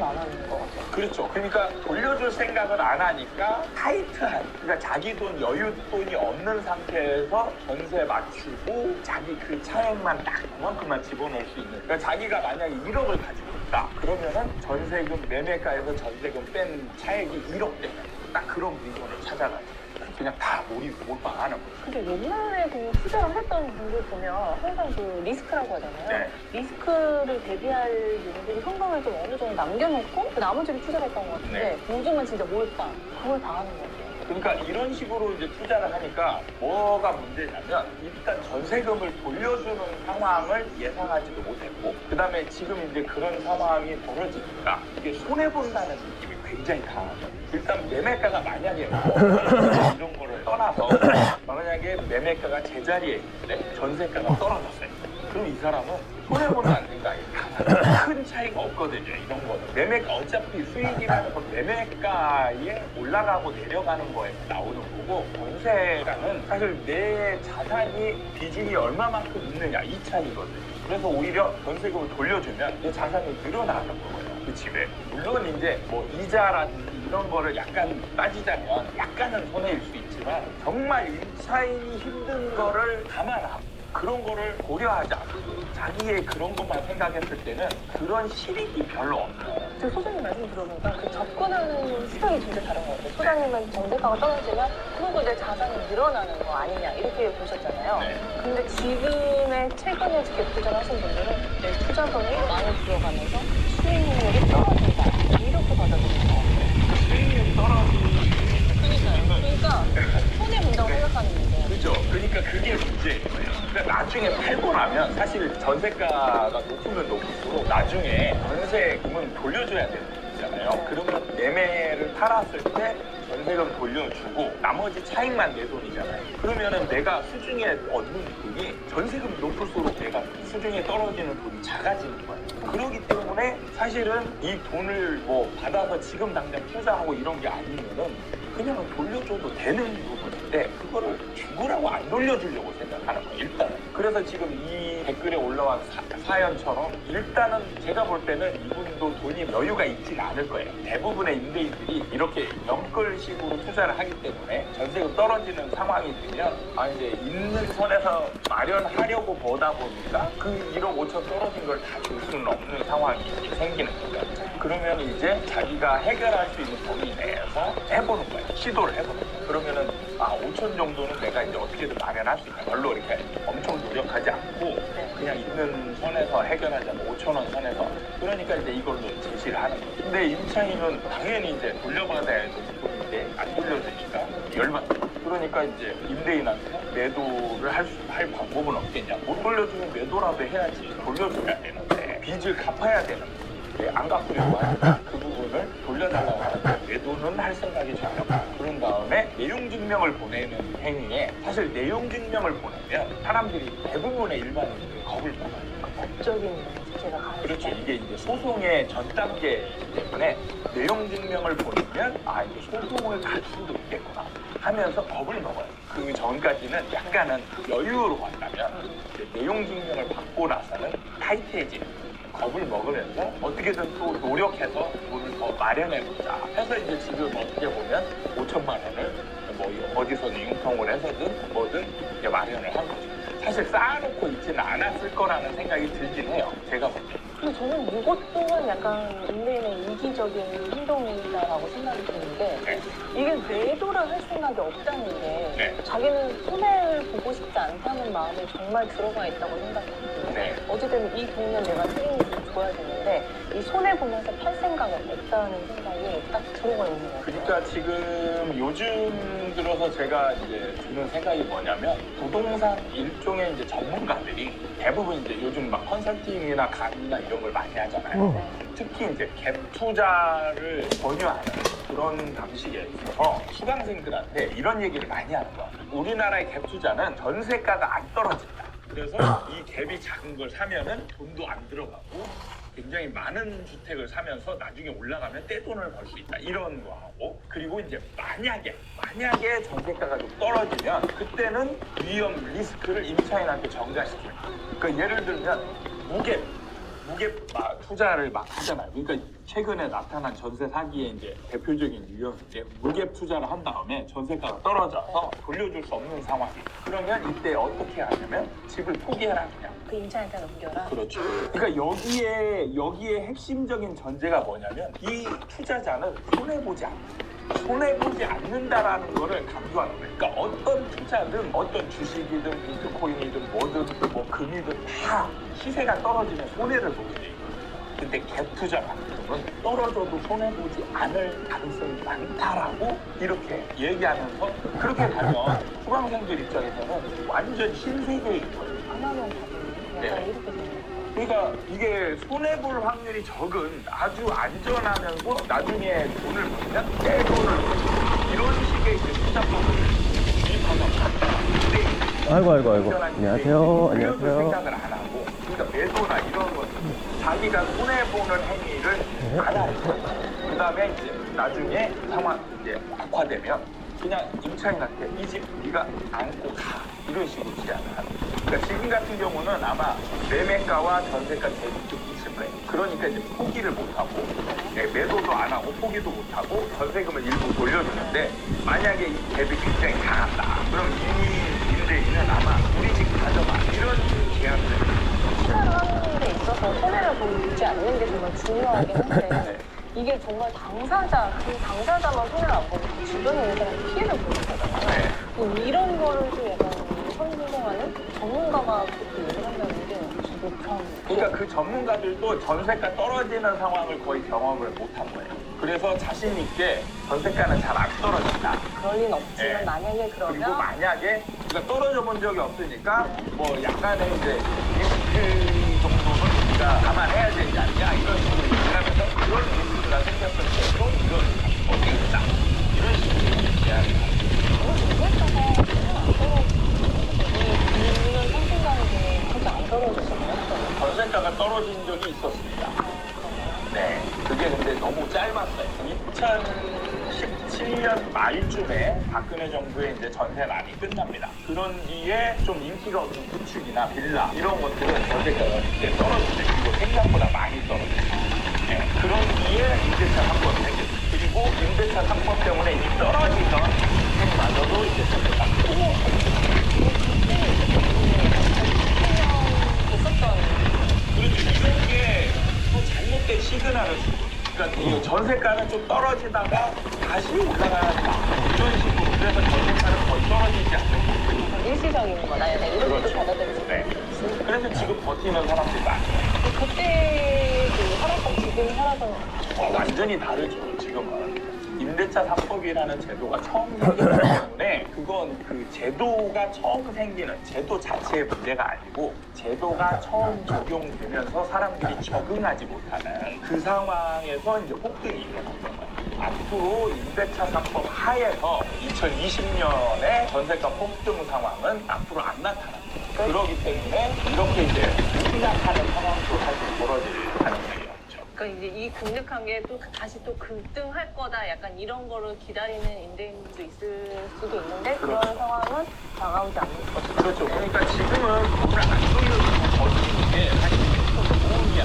안 하는 것 같아요. 그렇죠. 그러니까 돌려줄 생각을 안 하니까 타이트한, 그러니까 자기 돈, 여윳돈이 없는 상태에서 전세 맞추고 자기 그 차액만 딱 그만큼만 집어넣을 수 있는, 그러니까 자기가 만약에 1억을 가지고 있다 그러면은 전세금, 매매가에서 전세금 뺀 차액이 1억 되면 딱 그런 물건을 찾아가지고 그냥 다 몰빵하는 거예요. 근데 옛날에 그 투자를 했던 분들 보면 항상 그 리스크라고 하잖아요. 네. 리스크를 대비할 용도로 현금을 좀 어느 정도 남겨놓고 그 나머지를 투자를 했던 것 같은데 요즘은 진짜 몰빵, 그걸 다 하는 것 같아요. 그러니까 이런 식으로 이제 투자를 하니까 뭐가 문제냐면 일단 전세금을 돌려주는 상황을 예상하지도 못했고, 그 다음에 지금 이제 그런 상황이 벌어지니까 이게 손해본다는 느낌이 굉장히 강하죠. 일단 매매가가 만약에 이런 거를 떠나서 만약에 매매가가 제자리에 있는데 전세가가 떨어졌어요. 그럼 이 사람은 손해본다는 생각이 강하죠. 큰 차이가 없거든요. 이런 거는 매매가 어차피 수익이라는 건 매매가에 올라가고 내려가는 거에서 나오는 거고, 전세라는 사실 내 자산이 빚이 얼마만큼 있느냐 이 차이거든요. 그래서 오히려 전세금을 돌려주면 내 자산이 늘어나는 거예요. 그 집에. 물론 이제 뭐 이자라든지 이런 거를 약간 따지자면 약간은 손해일 수 있지만 정말 임차인이 힘든 거를 감안하고 그런 거를 고려하지 않고 자기의 그런 것만 생각했을 때는 그런 실익이 별로 없어요. 지금 소장님 말씀 들어보니까 그 접근하는 스타일이 진짜 다른 것 같아요. 소장님은 전세가가 떨어지면 그러고 내 자산이 늘어나는 거 아니냐 이렇게 보셨잖아요. 네. 근데 지금의 최근에 갭 투자를 하신 분들은 내 투자금이 많이 들어가면서 수익률이 떨어진다 이렇게 받아들이는 것 같아요. 수익률이 떨어지는 그러니까 손해본다고 생각하는 거죠. 그죠. 그러니까 그게 문제예요. 그러니까 나중에 팔고 나면 사실 전세가가 높으면 높을수록 나중에 전세금은 돌려줘야 되는 거잖아요. 그러면 매매를 팔았을 때 전세금 돌려주고 나머지 차익만 내 돈이잖아요. 그러면은 내가 수중에 얻는 돈이 전세금이 높을수록 내가 수중에 떨어지는 돈이 작아지는 거예요. 그렇기 때문에 사실은 이 돈을 뭐 받아서 지금 당장 투자하고 이런 게 아니면은 그냥 돌려줘도 되는 부분인데 그거를 죽으라고 안 돌려주려고 생각하는 거예요. 일단은. 그래서 지금 이 댓글에 올라온 사연처럼 일단은 제가 볼 때는 이분도 돈이 여유가 있진 않을 거예요. 대부분의 임대인들이 이렇게 연끌식으로 투자를 하기 때문에 전세금 떨어지는 상황이 되면 이제 있는 선에서 마련하려고 보다 보니까 그 1억 5천 떨어진 걸 다 줄 수는 없는 상황이 생기는 거죠. 그러면 이제 자기가 해결할 수 있는 범위 내에서 해보는 거예요. 시도를 해보는 거예요. 그러면은 5천 정도는 내가 이제 어떻게든 마련할 수 있다. 별로 이렇게 엄청 노력하지 않고 그냥 있는 선에서 해결하자고 5천 원 선에서. 그러니까 이제 이걸로 제시를 하는 거예요. 근데 임차인은 당연히 이제 돌려받아야 되는 돈인데 안 돌려주니까 열받죠. 그러니까 이제 임대인한테 매도를 할 방법은 없겠냐. 못 돌려주면 매도라도 해야지. 돌려줘야 되는데 빚을 갚아야 되는 거예요. 안 갚으려고 하니까 그 부분을 돌려달라고 하는데 매도는 할 생각이 전혀 없고, 그런 다음에 내용증명을 보내는 행위에 사실 내용증명을 보내면 사람들이 대부분의 일반인들이 겁을 먹어요. 법적인 문제가 가능하다. 그렇죠. 이게 이제 소송의 전 단계이기 때문에 내용증명을 보내면 이제 소송을 갈 수도 있겠구나 하면서 겁을 먹어요. 그 전까지는 약간은 여유로 간다면 내용증명을 받고 나서는 타이트해지는, 겁을 먹으면서 어떻게든 또 노력해서 돈을 더 마련해보자 해서 이제 지금 어떻게 보면 5천만 원을 뭐 어디서 융통을 해서든 뭐든 이렇게 마련을 한 거죠. 사실 쌓아놓고 있지는 않았을 거라는 생각이 들긴 해요. 제가 볼 때. 근데 저는 이것 또한 약간 임대인의 이기적인 행동이다라고 생각이 드는데 이게 매도를 할 생각이 없다는 게 자기는 손해를 보고 싶지 않다는 마음이 정말 들어가 있다고 생각해요. 어쨌든 이 돈은 내가 수익이 좀 줘야 되는데 이 손해 보면서 팔 생각은 없다는 생각이 딱 들어가 있는 거예요. 그러니까 지금 요즘 들어서 제가 이제 드는 생각이 뭐냐면 부동산 일종의 이제 전문가들이 대부분 이제 요즘 막 컨설팅이나 강의나 이런 걸 많이 하잖아요. 특히 이제 갭 투자를 권유하는 그런 방식에 있어서 수강생들한테 이런 얘기를 많이 하는 거야. 우리나라의 갭 투자는 전세가가 안 떨어진다. 그래서 이 갭이 작은 걸 사면은 돈도 안 들어가고 굉장히 많은 주택을 사면서 나중에 올라가면 떼돈을 벌 수 있다. 이런 거 하고, 그리고 이제 만약에 전세가가 좀 떨어지면 그때는 위험 리스크를 임차인한테 전가시킵니다. 그러니까 예를 들면 무갭 투자를 막 하잖아요. 그러니까 최근에 나타난 전세 사기의 이제 대표적인 유형인데 무갭 투자를 한 다음에 전세가가 떨어져서 돌려줄 수 없는 상황. 그러면 이때 어떻게 하냐면 집을 포기해라 그냥. 그 임차인한테 넘겨라. 그렇죠. 그러니까 여기에 핵심적인 전제가 뭐냐면 이 투자자는 손해보지 않는다라는 거를 강조하는 거예요. 그러니까 어떤 투자든 어떤 주식이든 비트코인이든 뭐든 뭐 금이든 다 시세가 떨어지면 손해를 보게 돼요. 근데 갭 투자 같은 경우는 떨어져도 손해보지 않을 가능성이 많다라고 이렇게 얘기하면서 그렇게 가면 수강생들 입장에서는 완전 신세계인 거예요. 안 하면 답이 약간 네. 이렇게 되는 거예요. 그러니까 이게 손해볼 확률이 적은 아주 안전하면서 나중에 돈을 벌면 내 돈을 벌고 이런 식의 이제 투자법을 도입하다. 아이고. 안녕하세요. 생각을 안 하고 그러니까 매도나 이런 것 자기가 손해보는 행위를 안 하고 그다음에 이제 나중에 상황 이제 악화되면 그냥 임차인한테 이 집 네가 안고 가 이런 식으로 제안을 하는 거예요. 그러니까 지금 같은 경우는 아마 매매가와 전세가 갭이 좀 있을 거예요. 그러니까 이제 포기를 못하고 매도도 안 하고 포기도 못하고 전세금을 일부 돌려주는데 만약에 이 갭이 굉장히 강하다 그럼 이미 임대인은 아마 우리 집 가져가 이런 제안을 해요. 투자를 하는 데 있어서 손해를 보지 않는 게 정말 중요하긴 한데 이게 정말 당사자만 손해를 안 보고 주변에 있는 사람이 피해를 보는 거잖아요. 이런 거를 좀 약간 선생하는 전문가가 그렇게 얘기를 한다는 게 저도 참 그러니까 그 전문가들도 전세가 떨어지는 상황을 거의 경험을 못한 거예요. 그래서 자신 있게 전세가는 잘 안 떨어진다. 그럴 리는 없지만 네. 만약에 그리고 그러면 만약에 우리가 떨어져 본 적이 없으니까 뭐 약간의 이제 리스크 정도는 우리가 감안해야 되지 않냐 이런 식으로 얘기하면서 그런 리스크가 생겼을 때도 이런 어떻게 된다 이런 식으로 제안을 합니다. 이런 상승가는 게 그렇게 안 떨어졌어요. 전세가가 떨어진 적이 있었습니다. 네, 그게 근데 너무 짧았어요. 2017년 말쯤에 박근혜 정부의 이제 전세난이 끝납니다. 그런 뒤에 좀 인기가 없는 구축이나 빌라 이런 것들은 전세가가 이제 떨어지죠. 그리고 생각보다 많이 떨어져요. 네, 그런 뒤에 임대차 3법이 생겼어요. 그리고 임대차 3법 때문에 이 떨어지던 주택마저도 이제 전세가 그렇죠. 이런 게 또 잘못된 시그널을 주고 그러니까 이 전세가는 좀 떨어지다가 다시 올라가야 이런 식으로 그래서 전세가는 거의 떨어지지 않는 일시적인 거다. 이런 것도 그렇죠. 받아들일 수 네. 있어요. 그래서 지금 버티는 사람들이 많아요. 그때 그 살았던 지금 살아서 완전히 다르죠. 지금은 임대차 3법이라는 제도가 처음 생기기 때문에 그건 그 제도가 처음 생기는 제도 자체의 문제가 아니고 제도가 처음 적용되면서 사람들이 적응하지 못하는 그 상황에서 이제 폭등이 일어났던 거예요. 앞으로 임대차 3법 하에서 2020년에 전세가 폭등 상황은 앞으로 안 나타납니다. 그렇기 때문에 이렇게 이제 급락하는 상황도 사실 벌어질 가능성이 없죠. 그러니까 이제 이 급락한 게 또 다시 또 급등할 거다. 약간 이런 거를 기다리는 임대인도 있을 수도 있는데 그런 그렇죠. 상황은 다가오지 않을 것이다. 그렇죠. 그러니까 지금은 돈을 안 돌려주고 버티는 게 사실 좀 도움이야.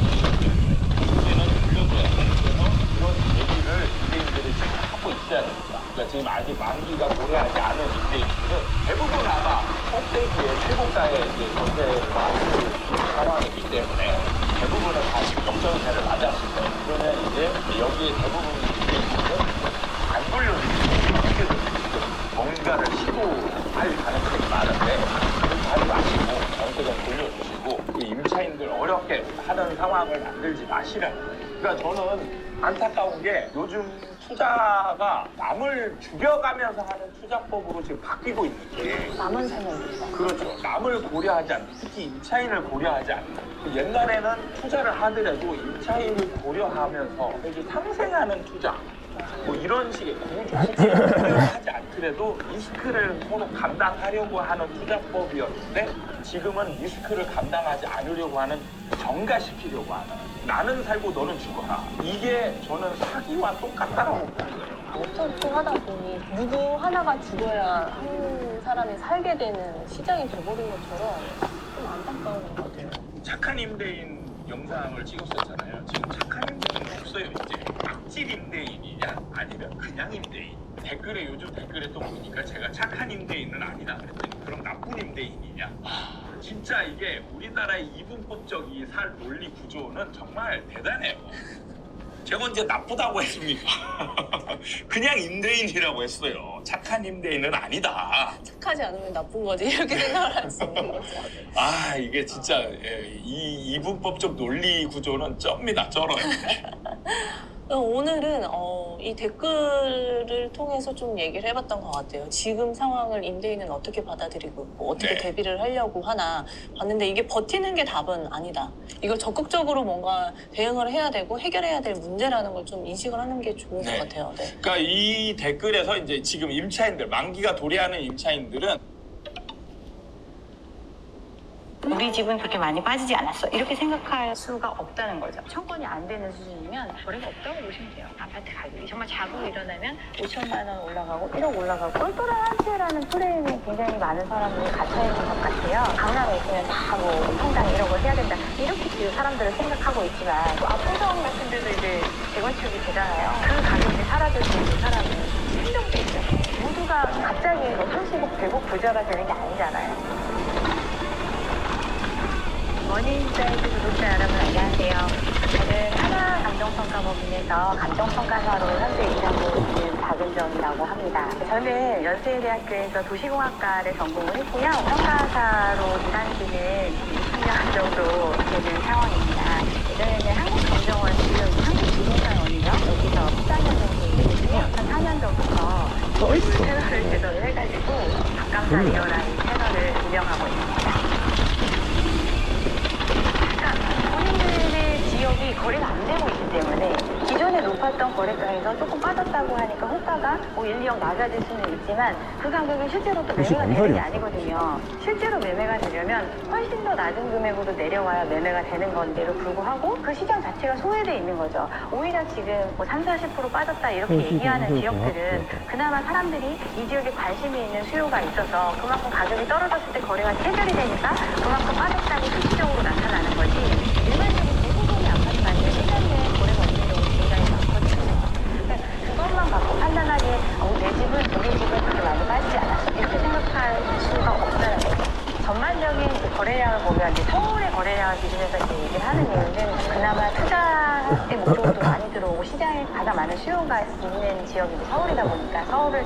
이제는 돌려줘야 돼. 그래서 그런 얘기를 임대인들이 지금 하고 있어야 됩니다. 그러니까 지금 아직 만기가 도래하지 않은 임대인들은 대부분 아마 꼭대기에 최고가의 이제 전세를 받을 상황이기 때문에 대부분은 다시 역전세를 맞았을 거예요. 그러면 이제 여기에 대부분의 임대인들은 안 돌려주고 어떻게든 지금 뭔가를 시도할 가능성이 많은데 그렇게 하지 마시고 전세금 돌려주시고 그 임차인들 어렵게 하는 상황을 만들지 마시라는 거예요. 그러니까 저는 안타까운 게 요즘 투자가 남을 죽여가면서 하는 투자법으로 지금 바뀌고 있는 게 남은 살면 된다. 그렇죠. 남을 고려하지 않는 특히 임차인을 고려하지 않는 옛날에는 투자를 하더라도 임차인을 고려하면서 이제 상생하는 투자 뭐 이런 식의 구조를 하지 않더라도 리스크를 서로 감당하려고 하는 투자법이었는데 지금은 리스크를 감당하지 않으려고 하는 정가시키려고 하는 나는 살고 너는 죽어라 이게 저는 사기와 똑같다라고 보는 거예요. 어떻게 하다 보니 누구 하나가 죽어야 한 사람이 살게 되는 시장이 돼버린 것처럼 좀 안타까운 것 같아요. 착한 임대인 영상을 찍었었잖아요. 지금 착한 임대인 없어요. 이제 악질 임대인이냐 아니면 그냥 임대인. 댓글에 요즘 댓글에 또 보니까 제가 착한 임대인은 아니다 그랬더니 그럼 나쁜 임대인이냐. 진짜 이게 우리나라의 이분법적 이 살 논리 구조는 정말 대단해요. 제가 언제 나쁘다고 했습니까? 그냥 임대인이라고 했어요. 착한 임대인은 아니다. 착하지 않으면 나쁜 거지 이렇게 생각을 할 수 있는 거죠. 아 이게 진짜 이 이분법적 논리 구조는 쩝니다. 쩔어요. 오늘은 이 댓글을 통해서 좀 얘기를 해봤던 것 같아요. 지금 상황을 임대인은 어떻게 받아들이고 있고 어떻게 네. 대비를 하려고 하나 봤는데 이게 버티는 게 답은 아니다. 이걸 적극적으로 뭔가 대응을 해야 되고 해결해야 될 문제라는 걸 좀 인식을 하는 게 좋은 네. 것 같아요. 네. 그러니까 이 댓글에서 이제 지금 임차인들 만기가 도래하는 임차인들은 우리 집은 그렇게 많이 빠지지 않았어. 이렇게 생각할 수가 없다는 거죠. 청건이 안 되는 수준이면 거래가 없다고 보시면 돼요. 아파트 가격이 정말 자고 일어나면 5천만 원 올라가고 1억 올라가고 똘똘한 한 채라는 프레임에 굉장히 많은 사람들이 갇혀있는 것 같아요. 강남에 있으면 다 뭐 평당 1억을 해야 된다. 이렇게 지금 사람들은 생각하고 있지만 또 압구정 같은 데도 이제 재건축이 되잖아요. 그 가격이 사라질 수 있는 사람은 한정돼 있죠. 모두가 갑자기 뭐 30억, 100억 부자가 되는 게 아니잖아요. 머니인사이트 구독자 여러분 안녕하세요. 저는 하나감정평가법인에서 감정평가사로 현재 일하고 있는 박은정이라고 합니다. 저는 연세대학교에서 도시공학과를 전공을 했고요. 평가사로 일한 지는 20년 정도 되는 상황입니다. 예전에는 한국감정원 지금 한국부동산원이요. 여기서 14년 정도 일했고요. 한 4년 전부터 유튜브 채널을 제대로 해가지고 박감사 리얼라인 채널을 운영하고 있습니다. 본인들의 지역이 거래가 안 되고 있기 때문에 기존에 높았던 거래가에서 조금 빠졌다고 하니까 호가가 뭐 1, 2억 낮아질 수는 있지만 그 가격이 실제로 또 매매가 되는 게 아니거든요. 실제로 매매가 되려면 훨씬 더 낮은 금액으로 내려와야 매매가 되는 건데도 불구하고 그 시장 자체가 소외돼 있는 거죠. 오히려 지금 뭐 3, 40% 빠졌다 이렇게 얘기하는 지역들은 그나마 사람들이 이 지역에 관심이 있는 수요가 있어서 그만큼 가격이 떨어졌을 때 거래가 체결이 되니까 그만큼 빠졌다고 실질적으로 나타나는 거지. 일반적으로 대부분의 아파트 단지에 시장 내에 거래가 없는 경우가 굉장히 많거든요. 그러니까 그것만 갖고 판단하기에 내 집은 우리 집은 그렇게 많이 빠지지 않았어 이렇게 생각할 수가 없다는 거죠. 전반적인 거래량을 보면 이제 서울의 거래량을 기준해서 이제 얘기를 하는 이유는 그나마 투자의 목적으로 많이 들어오고 시장에 가장 많은 수요가 있는 지역이 서울이다 보니까 서울을